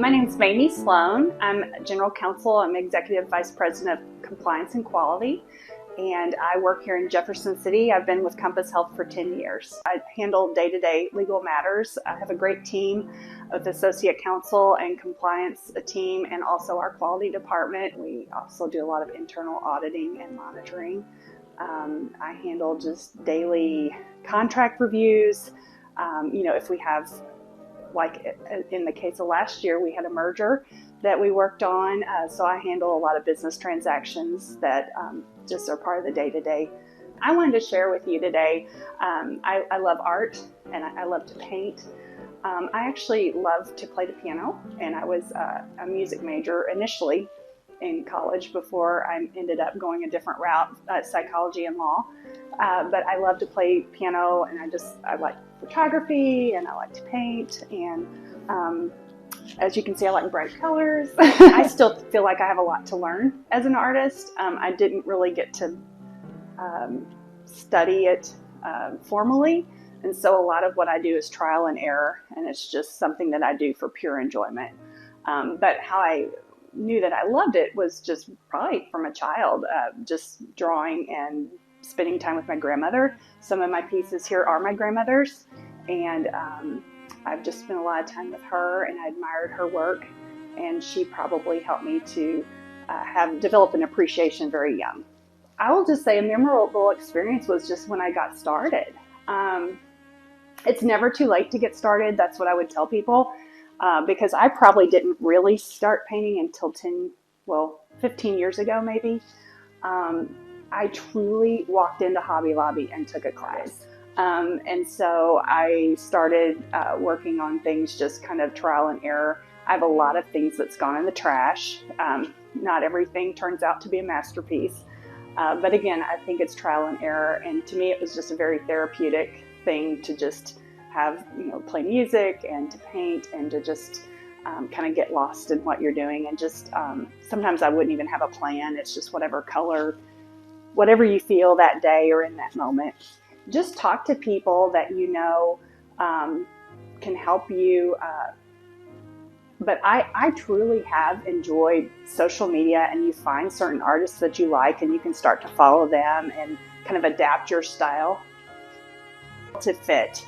My name is Mayme Sloan. I'm General Counsel. I'm Executive Vice President of Compliance and Quality, and I work here in Jefferson City. I've been with Compass Health for 10 years. I handle day-to-day legal matters. I have a great team of associate counsel and compliance team, and also our quality department. We also do a lot of internal auditing and monitoring. I handle just daily contract reviews. If we have, like in the case of last year, we had a merger that we worked on. So I handle a lot of business transactions that just are part of the day-to-day. I wanted to share with you today, I love art and I love to paint. I actually love to play the piano, and I was a music major initially in college before I ended up going a different route, psychology and law. But I love to play piano, and I like photography, and I like to paint, and as you can see, I like bright colors. I still feel like I have a lot to learn as an artist. I didn't really get to study it formally, and so a lot of what I do is trial and error, and it's just something that I do for pure enjoyment. But how I knew that I loved it was just probably from a child, just drawing and spending time with my grandmother. Some of my pieces here are my grandmother's, and I've just spent a lot of time with her, and I admired her work, and she probably helped me to develop an appreciation very young. I will just say a memorable experience was just when I got started. It's never too late to get started. That's what I would tell people. Because I probably didn't really start painting until 15 years ago, maybe. I truly walked into Hobby Lobby and took a class. And so I started working on things, just kind of trial and error. I have a lot of things that's gone in the trash. Not everything turns out to be a masterpiece. But again, I think it's trial and error. And to me, it was just a very therapeutic thing to just have, play music and to paint and to just kind of get lost in what you're doing. And just sometimes I wouldn't even have a plan. It's just whatever color, whatever you feel that day or in that moment. Just talk to people that can help you. But I truly have enjoyed social media, and you find certain artists that you like and you can start to follow them and kind of adapt your style to fit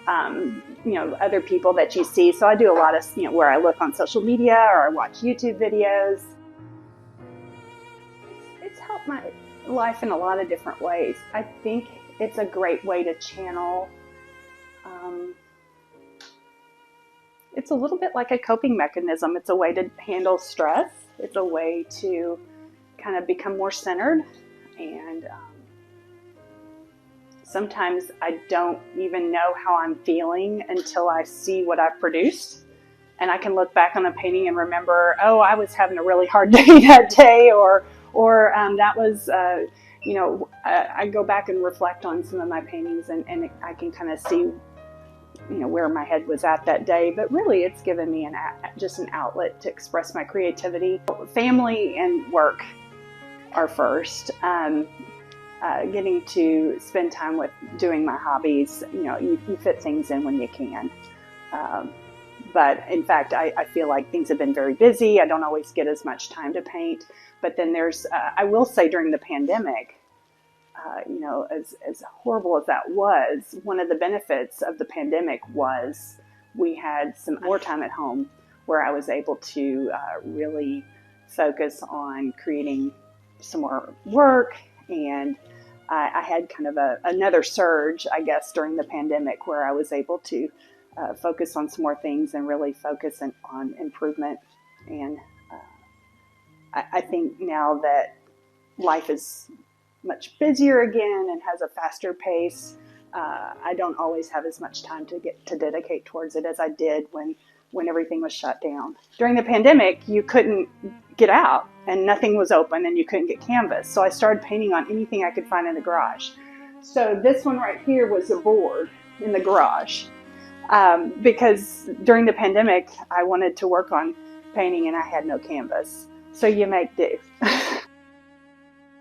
other people that you see. So I do a lot of, where I look on social media or I watch YouTube videos. It's helped my life in a lot of different ways. I think it's a great way to channel. It's a little bit like a coping mechanism. It's a way to handle stress. It's a way to kind of become more centered, and sometimes I don't even know how I'm feeling until I see what I've produced. And I can look back on a painting and remember, oh, I was having a really hard day that day, or that was, I go back and reflect on some of my paintings, and I can kind of see, where my head was at that day. But really, it's given me just an outlet to express my creativity. Family and work are first. Getting to spend time with doing my hobbies, you fit things in when you can. But in fact, I feel like things have been very busy. I don't always get as much time to paint. But then I will say during the pandemic, as horrible as that was, one of the benefits of the pandemic was we had some more time at home where I was able to really focus on creating some more work. And I had kind of another surge, I guess, during the pandemic where I was able to focus on some more things and really focus on improvement. And I think now that life is much busier again and has a faster pace, I don't always have as much time to dedicate towards it as I did when everything was shut down. During the pandemic, you couldn't get out and nothing was open and you couldn't get canvas. So I started painting on anything I could find in the garage. So this one right here was a board in the garage because during the pandemic, I wanted to work on painting and I had no canvas. So you make do.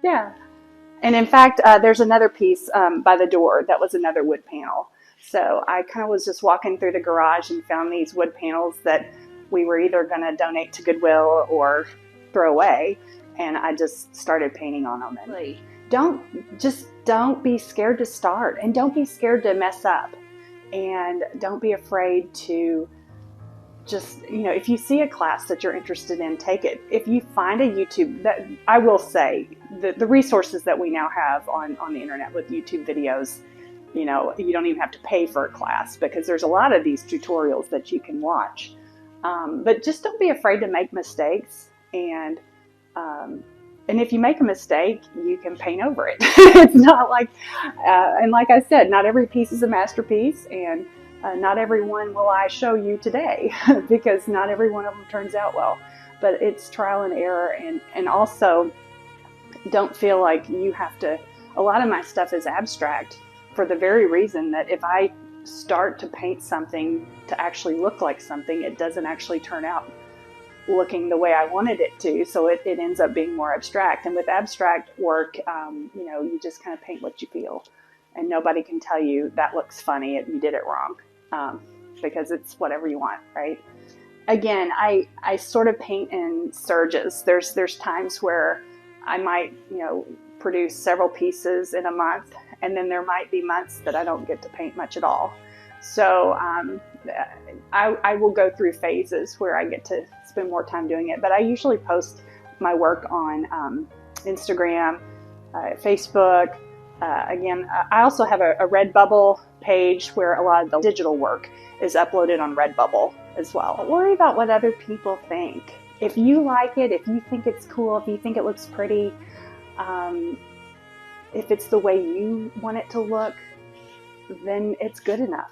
Yeah. And in fact, there's another piece by the door that was another wood panel. So I kind of was just walking through the garage and found these wood panels that we were either going to donate to Goodwill or throw away, and I just started painting on them. And don't be scared to start, and don't be scared to mess up, and don't be afraid to just, if you see a class that you're interested in, take it. If you find a YouTube, that I will say, the resources that we now have on the internet with YouTube videos, you don't even have to pay for a class, because there's a lot of these tutorials that you can watch. But just don't be afraid to make mistakes, and if you make a mistake, you can paint over it. It's not like, and like I said, not every piece is a masterpiece, and not every one will I show you today, because not every one of them turns out well. But it's trial and error, and also don't feel like you have to. A lot of my stuff is abstract for the very reason that if I start to paint something to actually look like something, it doesn't actually turn out looking the way I wanted it to, so it ends up being more abstract. And with abstract work, you just kind of paint what you feel, and nobody can tell you that looks funny if you did it wrong, because it's whatever you want, right? Again, I sort of paint in surges. There's times where I might produce several pieces in a month, and then there might be months that I don't get to paint much at all. So I will go through phases where I get to spend more time doing it. But I usually post my work on Instagram, Facebook. Again, I also have a Redbubble page where a lot of the digital work is uploaded on Redbubble as well. Don't worry about what other people think. If you like it, if you think it's cool, if you think it looks pretty, if it's the way you want it to look, then it's good enough.